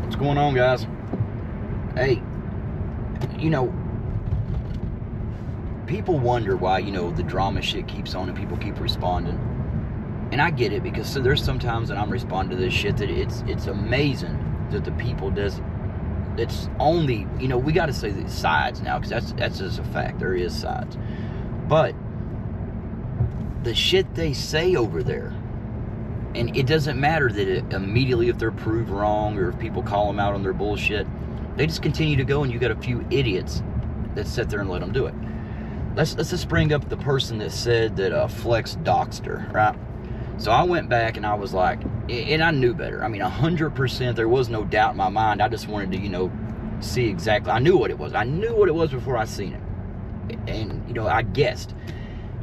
What's going on, guys? Hey, you know, people wonder why, the drama shit keeps on and people keep responding. And I get it, because there's sometimes that I'm responding to this shit that it's amazing that the people it's only, we got to say the sides now, because that's just a fact. There is sides. But the shit they say over there, and it doesn't matter that immediately if they're proved wrong or if people call them out on their bullshit, they just continue to go, and you got a few idiots that sit there and let them do it. Let's just bring up the person that said that Flex doxed her, right? So I went back and I was like, and I knew better. I mean, 100%, there was no doubt in my mind. I just wanted to, see exactly. I knew what it was. I knew what it was before I seen it. And, I guessed.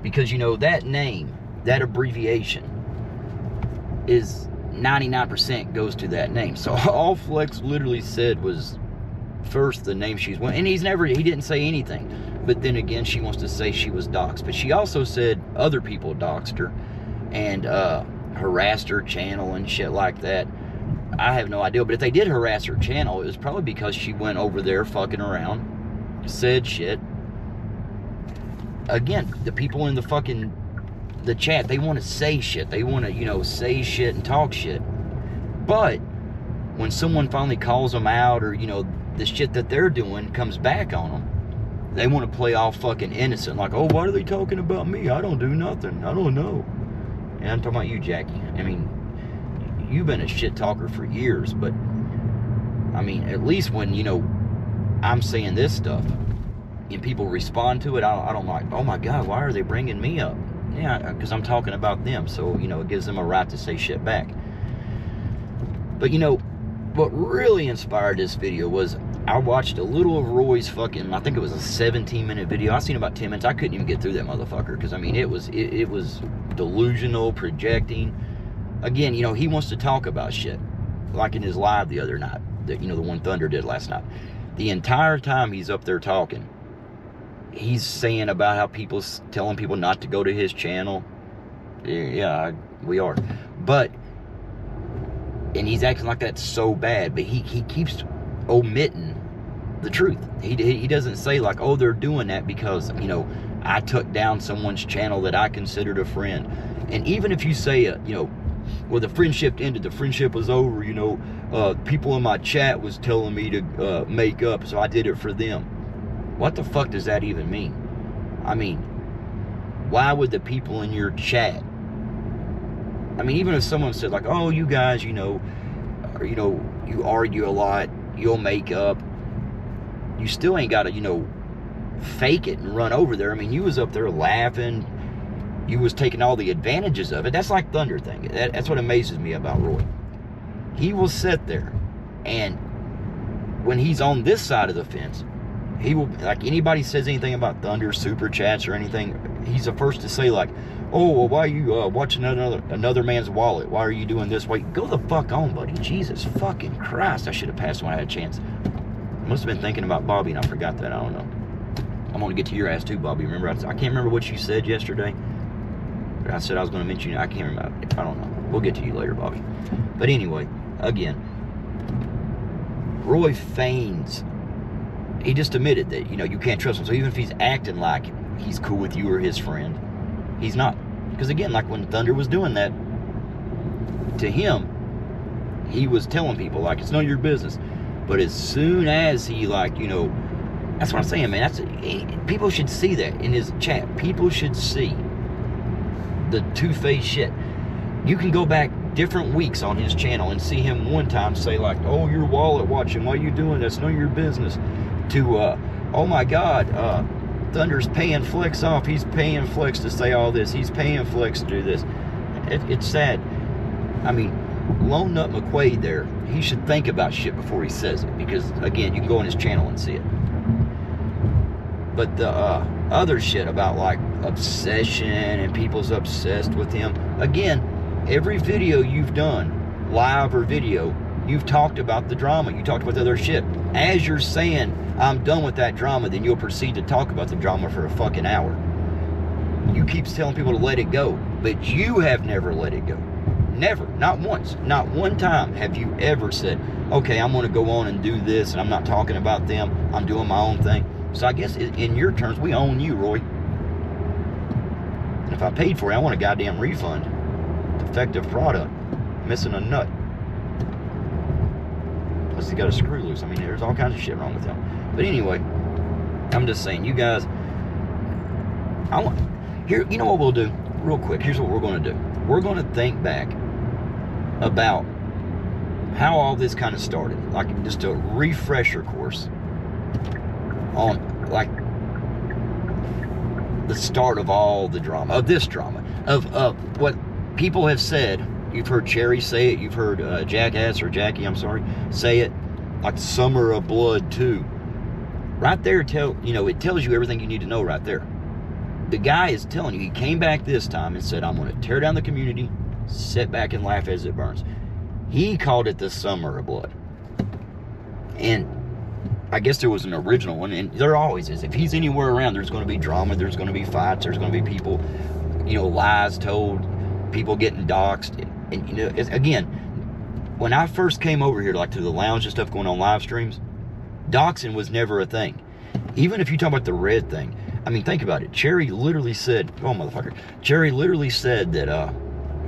Because, that name, that abbreviation is 99% goes to that name. So all Flex literally said was first the name she's went, and he didn't say anything. But then again, she wants to say she was doxxed. But she also said other people doxed her and harassed her channel and shit like that. I have no idea. But if they did harass her channel, it was probably because she went over there fucking around, said shit. Again, the people in the chat, they want to say shit. They want to, say shit and talk shit. But when someone finally calls them out, or, the shit that they're doing comes back on them, they want to play all fucking innocent. Like, oh, why are they talking about me? I don't do nothing. I don't know. And I'm talking about you, Jackie. I mean, you've been a shit talker for years, but I mean, at least when, I'm saying this stuff and people respond to it, I don't like, oh my God, why are they bringing me up? Yeah, because I'm talking about them. So, it gives them a right to say shit back. But, what really inspired this video was I watched a little of Roy's fucking, I think it was a 17-minute video. I seen about 10 minutes. I couldn't even get through that motherfucker, because, I mean, it was delusional, projecting. Again, he wants to talk about shit, like in his live the other night, that, the one Thunder did last night. The entire time he's up there talking, he's saying about how people's telling people not to go to his channel. Yeah, we are. But, and he's acting like that's so bad, but he keeps omitting the truth. He doesn't say like, oh, they're doing that because, I took down someone's channel that I considered a friend. And even if you say, well, the friendship ended, the friendship was over, people in my chat was telling me to make up, so I did it for them. What the fuck does that even mean? I mean, why would the people in your chat, I mean, even if someone said like, oh, you guys, you argue a lot, you'll make up, you still ain't got to, fake it and run over there. I mean, you was up there laughing, you was taking all the advantages of it. That's like Thunder thing. That's what amazes me about Roy. He will sit there, and when he's on this side of the fence, he will, like, anybody says anything about Thunder, super chats or anything, he's the first to say like, oh, well, why are you watching another man's wallet? Why are you doing this? Wait, go the fuck on, buddy. Jesus fucking Christ. I should have passed when I had a chance. I must have been thinking about Bobby and I forgot that. I don't know. I'm going to get to your ass too, Bobby. Remember, I can't remember what you said yesterday. But I said I was going to mention you. I can't remember. I don't know. We'll get to you later, Bobby. But anyway, again, Roy feigns. He just admitted that, you can't trust him. So even if he's acting like he's cool with you or his friend, he's not. Because again, like when Thunder was doing that to him, he was telling people like, it's none of your business. But as soon as he like, that's what I'm saying, man. People should see that in his chat. People should see the two-faced shit. You can go back different weeks on his channel and see him one time say like, oh, your wallet watching, why are you doing that's none of your business, to oh my God, Thunder's paying Flex off, he's paying Flex to say all this, he's paying Flex to do this. It's sad. I mean, Lone Nut McQuaid there, he should think about shit before he says it, because again, you can go on his channel and see it. But the other shit about like obsession and people's obsessed with him, again, every video you've done, live or video, you've talked about the drama, you talked about the other shit. As you're saying, I'm done with that drama, then you'll proceed to talk about the drama for a fucking hour. You keep telling people to let it go, but you have never let it go. Never, not once, not one time have you ever said, okay, I'm going to go on and do this, and I'm not talking about them, I'm doing my own thing. So I guess in your terms, we own you, Roy. And if I paid for it, I want a goddamn refund. Defective product. Missing a nut. Unless he got a screw loose. I mean, there's all kinds of shit wrong with him. But anyway, I'm just saying, you guys, here, you know what we'll do? Real quick, here's what we're going to do. We're going to think back about how all this kind of started. Like, just a refresher course on, like, the start of all the drama, of this drama, of what people have said. You've heard Cherry say it, you've heard Jackass, or Jackie, I'm sorry, say it, like Summer of Blood 2. Right there, it tells you everything you need to know right there. The guy is telling you, he came back this time and said, I'm going to tear down the community, sit back and laugh as it burns. He called it the Summer of Blood. And I guess there was an original one, and there always is. If he's anywhere around, there's going to be drama, there's going to be fights, there's going to be people, lies told, people getting doxxed. And again, when I first came over here, like to the lounge and stuff, going on live streams, doxing was never a thing. Even if you talk about the red thing, I mean, think about it. Cherry literally said, Cherry literally said that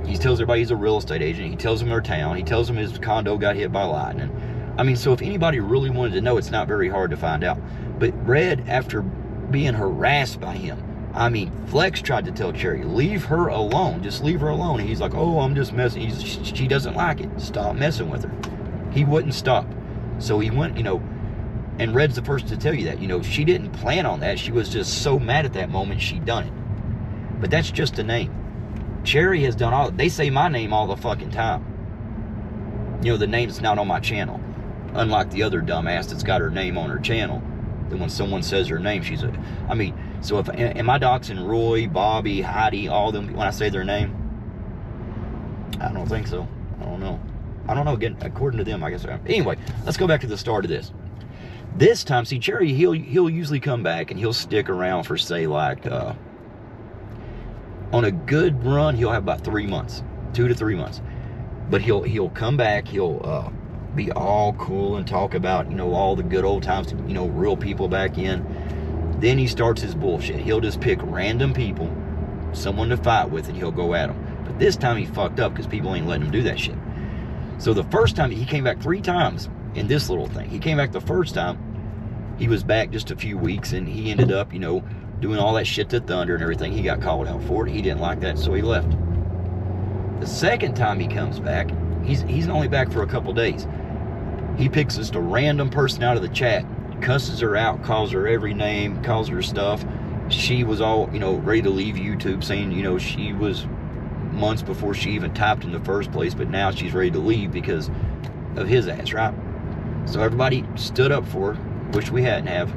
he tells everybody he's a real estate agent. He tells them their town. He tells them his condo got hit by lightning. I mean, so if anybody really wanted to know, it's not very hard to find out. But Red, after being harassed by him, I mean, Flex tried to tell Cherry, leave her alone. Just leave her alone. And he's like, oh, I'm just messing. She doesn't like it. Stop messing with her. He wouldn't stop. So he went, and Red's the first to tell you that. She didn't plan on that. She was just so mad at that moment, she done it. But that's just a name. Cherry has done all, they say my name all the fucking time. The name's not on my channel. Unlike the other dumbass that's got her name on her channel. Then when someone says her name, so am I doxing Roy, Bobby, Heidi, all of them when I say their name? I don't think so. I don't know, again, according to them, I guess I am. Anyway, let's go back to the start of this. This time, see, Cherry, he'll usually come back and he'll stick around for, say, like, on a good run, he'll have about 3 months, 2 to 3 months. But he'll come back, he'll be all cool and talk about, all the good old times, real people back in. Then he starts his bullshit. He'll just pick random people, someone to fight with, and he'll go at them. But this time he fucked up because people ain't letting him do that shit. So the first time, he came back 3 times in this little thing. He came back the first time, he was back just a few weeks, and he ended up, doing all that shit to Thunder and everything. He got called out for it. He didn't like that, so he left. The second time he comes back, he's only back for a couple days. He picks just a random person out of the chat, cusses her out, calls her every name, calls her stuff. She was all, ready to leave YouTube, saying, she was months before she even typed in the first place, but now she's ready to leave because of his ass, right? So everybody stood up for her. Wish we hadn't have.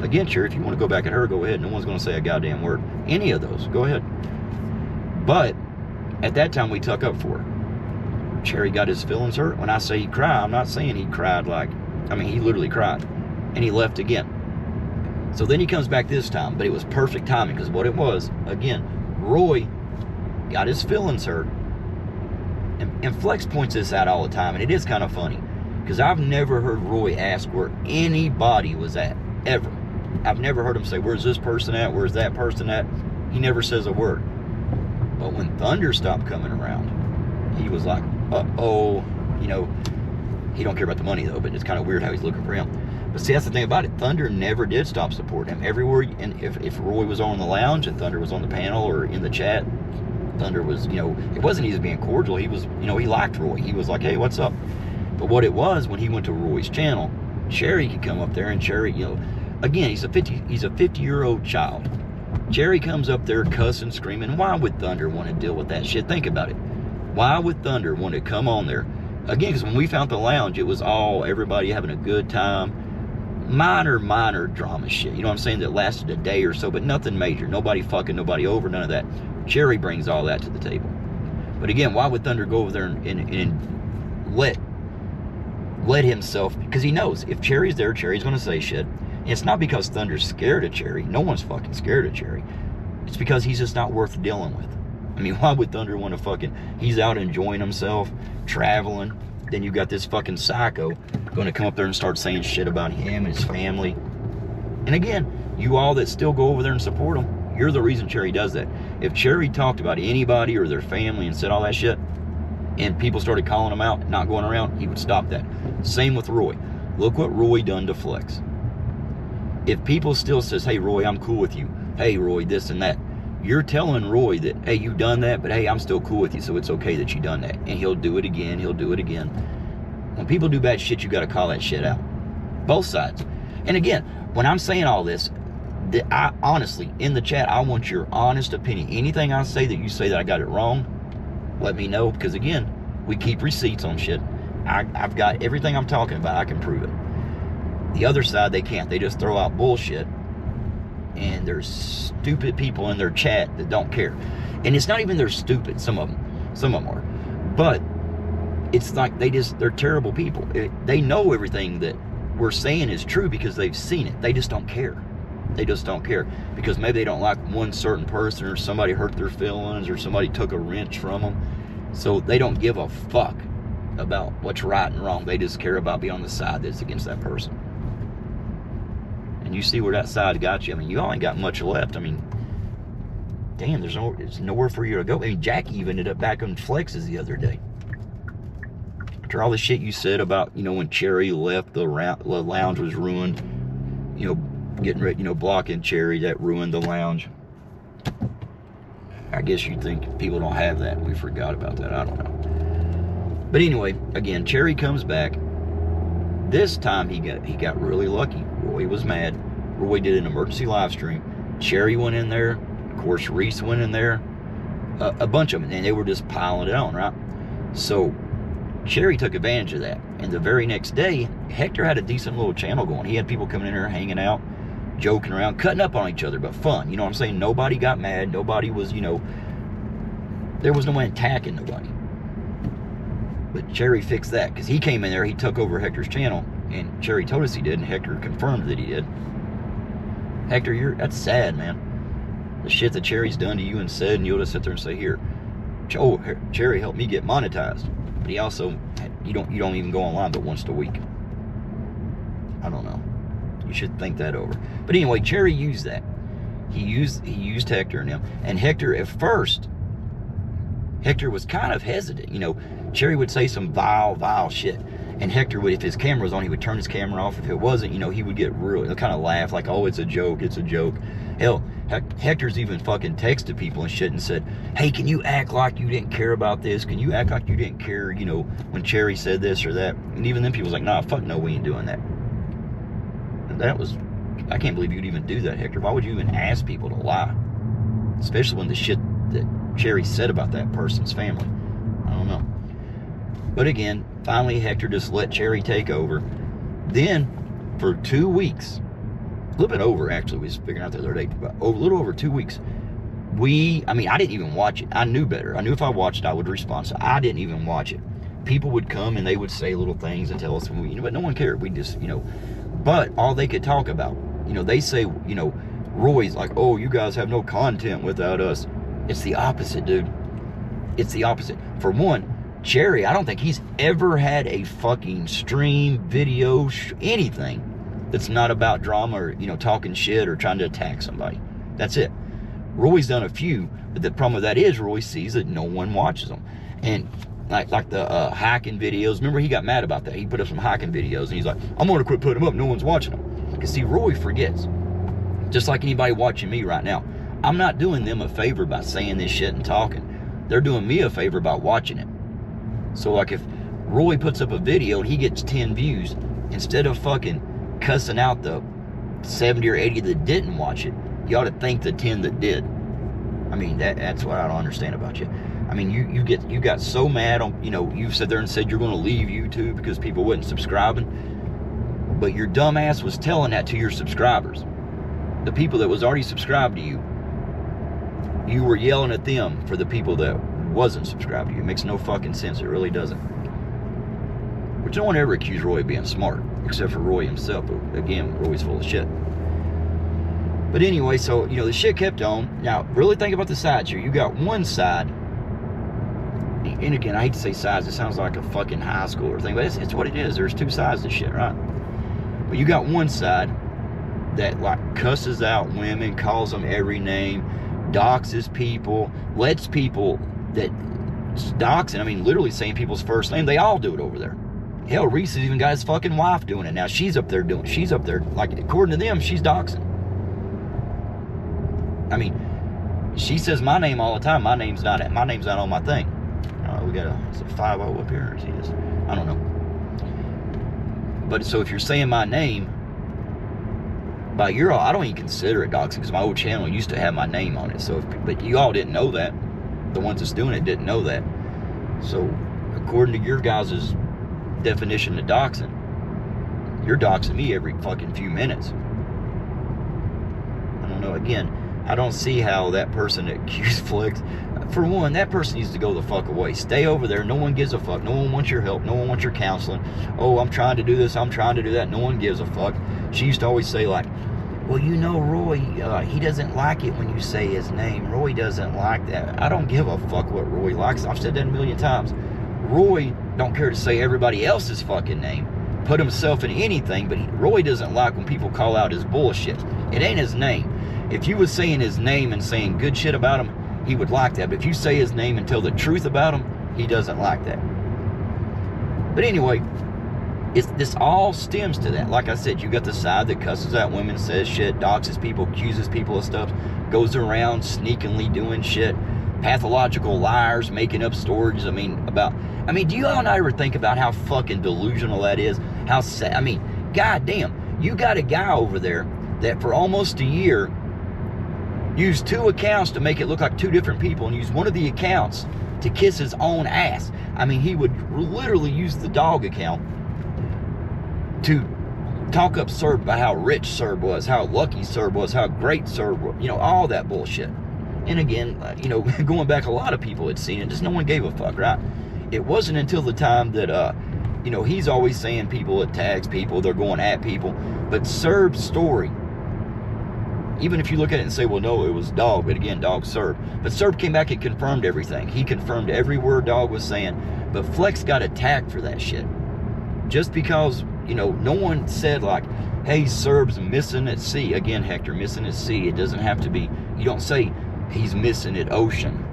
Again, sure, if you want to go back at her, go ahead. No one's going to say a goddamn word. Any of those, go ahead. But at that time, we took up for her. Cherry got his feelings hurt. When I say he cried, I'm not saying he cried he literally cried. And he left again. So then he comes back this time, but it was perfect timing because what it was, again, Roy got his feelings hurt. And Flex points this out all the time, and it is kind of funny. Because I've never heard Roy ask where anybody was at, ever. I've never heard him say, where's this person at? Where's that person at? He never says a word. But when Thunder stopped coming around, he was like, uh-oh. He don't care about the money, though, but it's kind of weird how he's looking for him. But see, that's the thing about it. Thunder never did stop supporting him. Everywhere, and if Roy was on the lounge and Thunder was on the panel or in the chat, Thunder was, it wasn't he was being cordial. He was, he liked Roy. He was like, hey, what's up? But what it was, when he went to Roy's channel, Cherry could come up there, and Cherry, again, he's a 50-year-old child. Cherry comes up there cussing, screaming. Why would Thunder want to deal with that shit? Think about it. Why would Thunder want to come on there? Again, because when we found the lounge, it was all everybody having a good time. Minor drama shit. You know what I'm saying? That lasted a day or so, but nothing major. Nobody fucking nobody over, none of that. Cherry brings all that to the table. But again, why would Thunder go over there and let himself, because he knows if Cherry's there, Cherry's going to say shit. And it's not because Thunder's scared of Cherry. No one's fucking scared of Cherry. It's because he's just not worth dealing with. I mean, why would Thunder want to fucking... He's out enjoying himself, traveling. Then you got this fucking psycho going to come up there and start saying shit about him and his family. And again, you all that still go over there and support him, you're the reason Cherry does that. If Cherry talked about anybody or their family and said all that shit, and people started calling him out, not going around, he would stop that. Same with Roy. Look what Roy done to Flex. If people still says, hey, Roy, I'm cool with you. Hey, Roy, this and that. You're telling Roy that, hey, you done that, but hey, I'm still cool with you, so it's okay that you done that. And he'll do it again, he'll do it again. When people do bad shit, you got to call that shit out. Both sides. And again, when I'm saying all this, I honestly, in the chat, I want your honest opinion. Anything I say that you say that I got it wrong, let me know. Because again, we keep receipts on shit. I've got everything I'm talking about. I can prove it. The other side, they can't. They just throw out bullshit. And there's stupid people in their chat that don't care. And it's not even they're stupid, some of them are. But it's like they're terrible people. They know everything that we're saying is true because they've seen it. They just don't care. They just don't care because maybe they don't like one certain person, or somebody hurt their feelings, or somebody took a wrench from them. So they don't give a fuck about what's right and wrong. They just care about being on the side that's against that person. And you see where that side got you. I mean, you all ain't got much left. I mean, damn, there's nowhere for you to go. I mean, Jackie even ended up back on Flex's the other day. After all the shit you said about, when Cherry left, the lounge was ruined. Getting ready, blocking Cherry, that ruined the lounge. I guess you think people don't have that. We forgot about that. I don't know. But anyway, again, Cherry comes back. This time he got really lucky. Roy was mad. Roy did an emergency live stream. Cherry went in there. Of course, Reese went in there. A bunch of them, and they were just piling it on, right? So Cherry took advantage of that. And the very next day, Hector had a decent little channel going. He had people coming in there, hanging out, joking around, cutting up on each other, but fun. You know what I'm saying? Nobody got mad. Nobody was, there was no one attacking nobody. But Cherry fixed that because he came in there, he took over Hector's channel, and Cherry told us he did, and Hector confirmed that he did. Hector, that's sad, man. The shit that Cherry's done to you and said, and you'll just sit there and say, here, Cherry helped me get monetized. But he also, you don't even go online but once a week. I don't know. You should think that over. But anyway, Cherry used that. He used Hector and him. And Hector, at first, Hector was kind of hesitant. Cherry would say some vile shit. And Hector would, if his camera was on, he would turn his camera off. If it wasn't, he would get real, he'll kind of laugh like, oh, it's a joke. Hell, Hector's even fucking texted people and shit and said, hey, can you act like you didn't care about this? Can you act like you didn't care, when Cherry said this or that? And even then people was like, nah, fuck no, we ain't doing that. And I can't believe you'd even do that, Hector. Why would you even ask people to lie? Especially when the shit that Cherry said about that person's family. I don't know. But again, finally Hector just let Cherry take over. Then, for 2 weeks, a little bit over actually, we was figuring out the other day, but a little over 2 weeks, I didn't even watch it. I knew better. I knew if I watched it, I would respond. So I didn't even watch it. People would come and they would say little things and tell us, but no one cared. We just, but all they could talk about, they say, Roy's like, oh, you guys have no content without us. It's the opposite, dude. It's the opposite. For one, Cherry, I don't think he's ever had a fucking stream, video, anything that's not about drama or, talking shit or trying to attack somebody. That's it. Roy's done a few, but the problem with that is Roy sees that no one watches them. And like the hiking videos, remember he got mad about that. He put up some hiking videos and he's like, I'm going to quit putting them up. No one's watching them. Because see, Roy forgets. Just like anybody watching me right now. I'm not doing them a favor by saying this shit and talking. They're doing me a favor by watching it. So like if Roy puts up a video and he gets 10 views, instead of fucking cussing out the 70 or 80 that didn't watch it, you ought to thank the 10 that did. I mean, that's what I don't understand about you. I mean, you got so mad on, you sat there and said you're going to leave YouTube because people wasn't subscribing, but your dumb ass was telling that to your subscribers. The people that was already subscribed to you, you were yelling at them for the people that wasn't subscribed to you. It makes no fucking sense. It really doesn't. Which no one ever accused Roy of being smart, except for Roy himself. But again, Roy's full of shit. But anyway, so, you know, the shit kept on. Now, really think about the sides here. You got one side, and again, I hate to say sides. It sounds like a fucking high schooler thing, but it's what it is. There's two sides to shit, right? But you got one side that, like, cusses out women, calls them every name, doxes people, lets people that doxing, I mean, literally saying people's first name. They all do it over there. Hell, Reese has even got his fucking wife doing it now. She's up there, like, according to them, she's doxing. I mean, she says my name all the time. My name's not on my thing. We got is it 50 up here? Or is he just, I don't know. But so if you're saying my name, by your, I don't even consider it doxing, because my old channel used to have my name on it. So, but you all didn't know that. The ones that's doing it didn't know that. So, according to your guys' definition of doxing, you're doxing me every fucking few minutes. I don't know. Again, I don't see how that person accused Flex. For one, that person needs to go the fuck away. Stay over there. No one gives a fuck. No one wants your help. No one wants your counseling. Oh, I'm trying to do this. I'm trying to do that. No one gives a fuck. She used to always say, like, well, you know, Roy, he doesn't like it when you say his name. Roy doesn't like that. I don't give a fuck what Roy likes. I've said that a million times. Roy don't care to say everybody else's fucking name, put himself in anything, but Roy doesn't like when people call out his bullshit. It ain't his name. If you was saying his name and saying good shit about him, he would like that. But if you say his name and tell the truth about him, he doesn't like that. But anyway, this all stems to that. Like I said, you got the side that cusses out women, says shit, doxes people, accuses people of stuff, goes around sneakily doing shit, pathological liars, making up stories. I mean, do you all not ever think about how fucking delusional that is? How sad? I mean, goddamn, you got a guy over there that for almost a year used 2 accounts to make it look like 2 different people, and used one of the accounts to kiss his own ass. I mean, he would literally use the dog account to talk up Serb about how rich Serb was, how lucky Serb was, how great Serb was, you know, all that bullshit. And again, you know, going back, a lot of people had seen it, just no one gave a fuck, right? It wasn't until the time that, you know, he's always saying people attacks people, they're going at people, but Serb's story, even if you look at it and say, well, no, it was Dog, but again, Dog Serb. But Serb came back and confirmed everything. He confirmed every word Dog was saying, but Flex got attacked for that shit. Just because, you know, no one said like, hey, Serb's missing at sea. Again, Hector, missing at sea. It doesn't have to be, you don't say he's missing at ocean.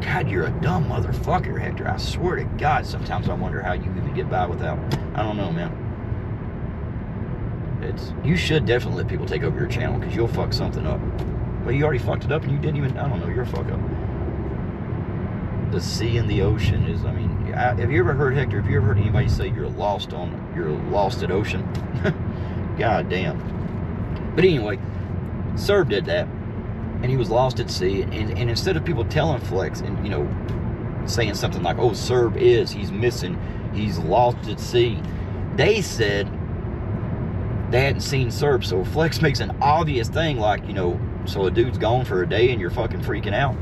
God, you're a dumb motherfucker, Hector. I swear to God, sometimes I wonder how you even get by without, I don't know, man. You should definitely let people take over your channel, because you'll fuck something up. Well, you already fucked it up and you didn't even, I don't know, you're a fuck up. The sea and the ocean is, I mean, have you ever heard, Hector, have you ever heard anybody say you're lost at ocean? God damn. But anyway, Serb did that, and he was lost at sea, and instead of people telling Flex and, you know, saying something like, oh, Serb he's missing, he's lost at sea, they said they hadn't seen Serb. So Flex makes an obvious thing like, you know, so a dude's gone for a day and you're fucking freaking out.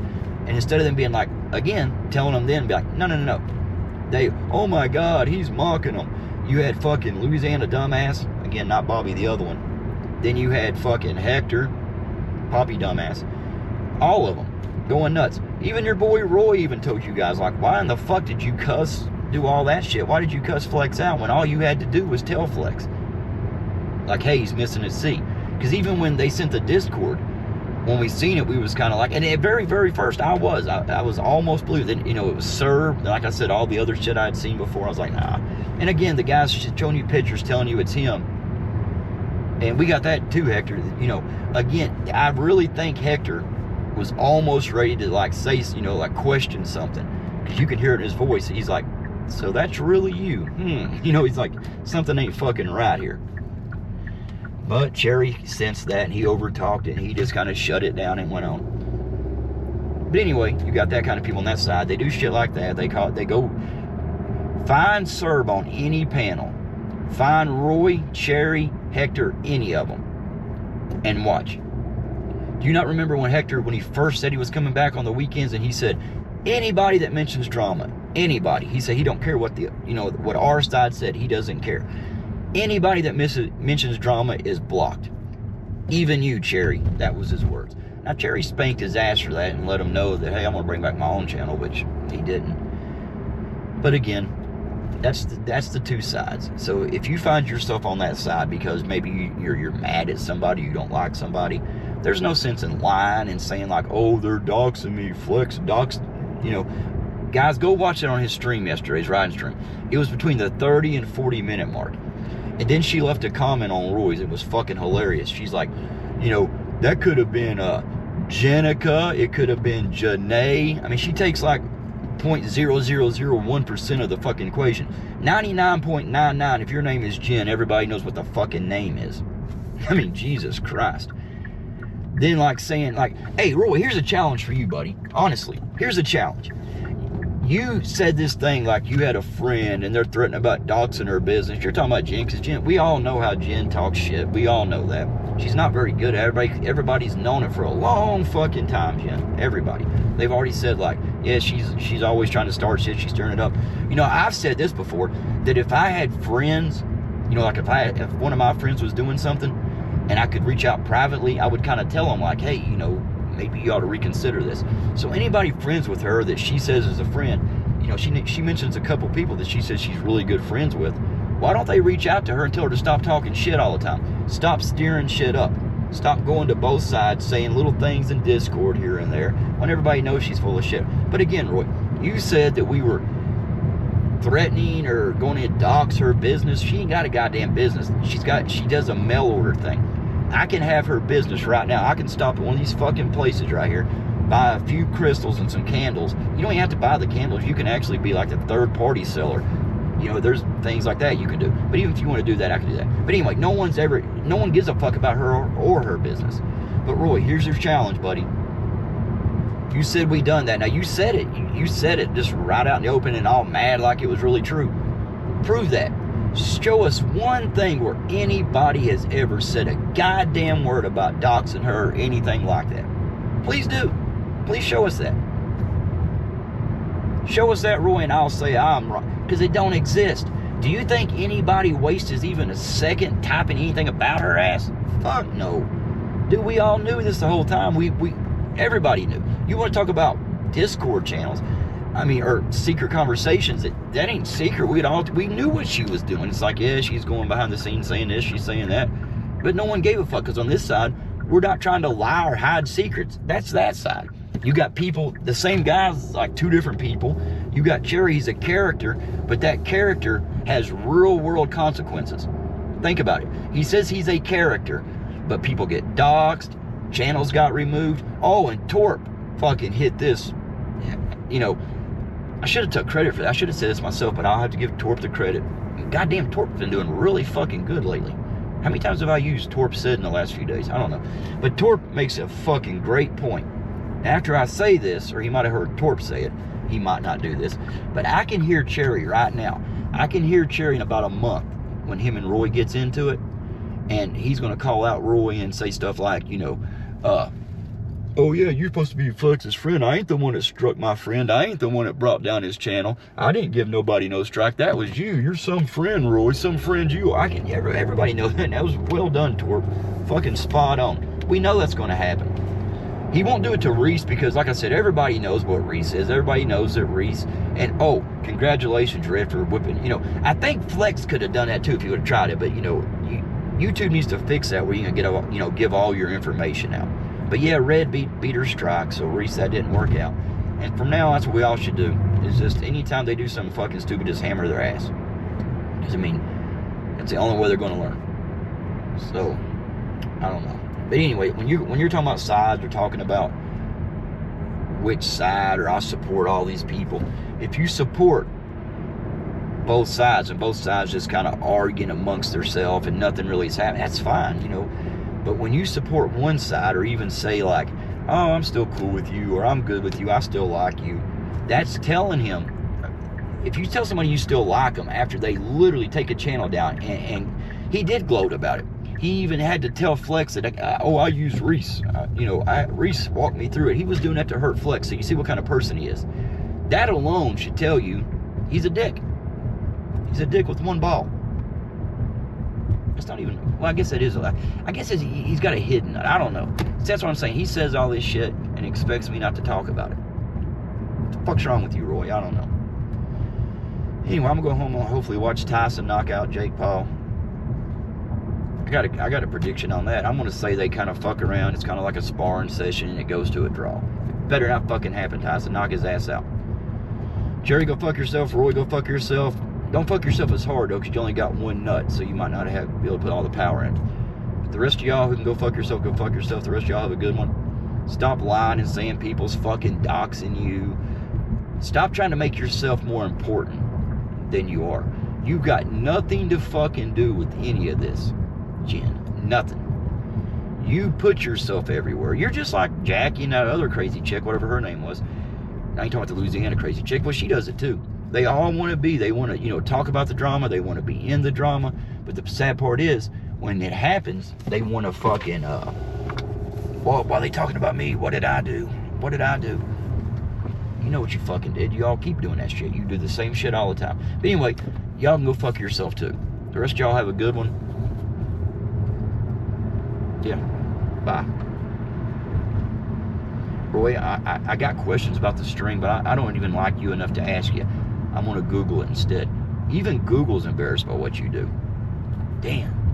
And instead of them being like, again, telling them then, be like, no. They, oh my God, he's mocking them. You had fucking Louisiana Dumbass, again, not Bobby, the other one. Then you had fucking Hector, Poppy Dumbass. All of them going nuts. Even your boy Roy even told you guys, like, why in the fuck did you do all that shit? Why did you cuss Flex out when all you had to do was tell Flex? Like, hey, he's missing at sea. Because even when they sent the Discord, when we seen it, we was kind of like, and at very, very first, I was almost blue. Then, you know, it was Serb. Like I said, all the other shit I had seen before, I was like, nah. And again, the guy's showing you pictures, telling you it's him. And we got that too, Hector. You know, again, I really think Hector was almost ready to, like, say, you know, like, question something. Because you can hear it in his voice. He's like, so that's really you? You know, he's like, something ain't fucking right here. But Cherry sensed that, and he overtalked it, and he just kind of shut it down and went on. But anyway, you got that kind of people on that side. They do shit like that. They go find Serb on any panel. Find Roy, Cherry, Hector, any of them, and watch. Do you not remember when Hector, when he first said he was coming back on the weekends, and he said, anybody that mentions drama, anybody, he said he don't care what the, you know, what our side said, he doesn't care. Anybody that mentions drama is blocked. Even you, Cherry. That was his words. Now, Cherry spanked his ass for that and let him know that, hey, I'm going to bring back my own channel, which he didn't. But again, that's the two sides. So if you find yourself on that side because maybe you're mad at somebody, you don't like somebody, there's no sense in lying and saying like, oh, they're doxing me, Flex doxed, you know. Guys, go watch it on his stream yesterday, his riding stream. It was between the 30 and 40 minute mark. And then she left a comment on Roy's. It was fucking hilarious. She's like, you know, that could have been Jenica. It could have been Janae. I mean, she takes like 0.0001% of the fucking equation. 99.99, if your name is Jen, everybody knows what the fucking name is. I mean, Jesus Christ. Then like saying like, hey, Roy, here's a challenge for you, buddy. Honestly, here's a challenge. You said this thing like you had a friend and they're threatening about doxing her business. You're talking about Jen, because Jen, we all know how Jen talks shit. We all know that. She's not very good at it. Everybody's known it for a long fucking time, Jen. Everybody. They've already said like, yeah, she's always trying to start shit. She's stirring it up. You know, I've said this before, that if I had friends, you know, like if one of my friends was doing something and I could reach out privately, I would kind of tell them like, hey, you know, maybe you ought to reconsider this. So anybody friends with her that she says is a friend, you know, she mentions a couple people that she says she's really good friends with. Why don't they reach out to her and tell her to stop talking shit all the time? Stop steering shit up. Stop going to both sides, saying little things in Discord here and there, when everybody knows she's full of shit. But again, Roy, you said that we were threatening or going to dox her business. She ain't got a goddamn business. She does a mail order thing. I can have her business right now. I can stop at one of these fucking places right here, buy a few crystals and some candles. You don't even have to buy the candles. You can actually be like the third-party seller. You know, there's things like that you can do. But even if you want to do that, I can do that. But anyway, no one gives a fuck about her or her business. But Roy, here's your challenge, buddy. You said we done that. Now, you said it. You said it just right out in the open and all mad like it was really true. Prove that. Show us one thing where anybody has ever said a goddamn word about doxing her or anything like that. Please do. Please show us that. Show us that, Roy, and I'll say I'm wrong. Because it don't exist. Do you think anybody wastes even a second typing anything about her ass? Fuck no. Dude, we all knew this the whole time. Everybody knew. You want to talk about Discord channels? I mean, or secret conversations, that ain't secret. We knew what she was doing. It's like, yeah, she's going behind the scenes saying this, she's saying that. But no one gave a fuck, because on this side, we're not trying to lie or hide secrets. That's that side. You got people, the same guys, like two different people. You got Cherry, he's a character, but that character has real world consequences. Think about it. He says he's a character, but people get doxxed, channels got removed. Oh, and Torp fucking hit this, you know, I should have took credit for that. I should have said this myself, but I'll have to give Torp the credit. Goddamn, Torp's been doing really fucking good lately. How many times have I used Torp said in the last few days? I don't know. But Torp makes a fucking great point. After I say this, or he might have heard Torp say it, he might not do this, but I can hear Cherry right now. I can hear Cherry in about a month when him and Roy gets into it, and he's going to call out Roy and say stuff like, you know, oh yeah, you're supposed to be Flex's friend. I ain't the one that struck my friend. I ain't the one that brought down his channel. I didn't give nobody no strike. That was you. You're some friend, Roy. Some friend you. Everybody knows that. That was well done, Torp. Fucking spot on. We know that's going to happen. He won't do it to Reese because, like I said, everybody knows what Reese is. Everybody knows that Reese. And, oh, congratulations, Red, for whipping. You know, I think Flex could have done that too if he would have tried it. But, you know, YouTube needs to fix that where you can give all your information out. But yeah, Red beat her strike, so Reese, that didn't work out. And from now on, that's what we all should do. Is just anytime they do something fucking stupid, just hammer their ass. Because, I mean, that's the only way they're going to learn. So, I don't know. But anyway, when you're talking about sides or talking about which side or I support all these people, if you support both sides and both sides just kind of arguing amongst themselves and nothing really is happening, that's fine, you know. But when you support one side or even say like, oh, I'm still cool with you or I'm good with you, I still like you, that's telling him, if you tell somebody you still like them after they literally take a channel down, and he did gloat about it. He even had to tell Flex that, oh, I use Reese. Reese walked me through it. He was doing that to hurt Flex, so you see what kind of person he is. That alone should tell you he's a dick. He's a dick with one ball. It's not even, well, I guess it is, I guess he's got a hidden nut. I don't know. That's what I'm saying. He says all this shit and expects me not to talk about it. What the fuck's wrong with you, Roy? I don't know. Anyway, I'm gonna go home and hopefully watch Tyson knock out Jake Paul. I got a prediction on that. I'm gonna say they kind of fuck around. It's kind of like a sparring session and it goes to a draw. Better not fucking happen, Tyson. Knock his ass out. Jerry, go fuck yourself. Roy, go fuck yourself. Don't fuck yourself as hard, though, because you only got one nut, so you might not be able to put all the power in. But the rest of y'all who can go fuck yourself, go fuck yourself. The rest of y'all have a good one. Stop lying and saying people's fucking doxing you. Stop trying to make yourself more important than you are. You got nothing to fucking do with any of this, Jen. Nothing. You put yourself everywhere. You're just like Jackie and that other crazy chick, whatever her name was. I ain't talking about the Louisiana crazy chick. Well, she does it too. They all want to be. They want to, talk about the drama. They want to be in the drama. But the sad part is, when it happens, they want to fucking, well, why are they talking about me? What did I do? What did I do? You know what you fucking did. You all keep doing that shit. You do the same shit all the time. But anyway, y'all can go fuck yourself too. The rest of y'all have a good one. Yeah. Bye. Roy, I got questions about the string, but I don't even like you enough to ask you. I'm going to Google it instead. Even Google's embarrassed by what you do. Damn.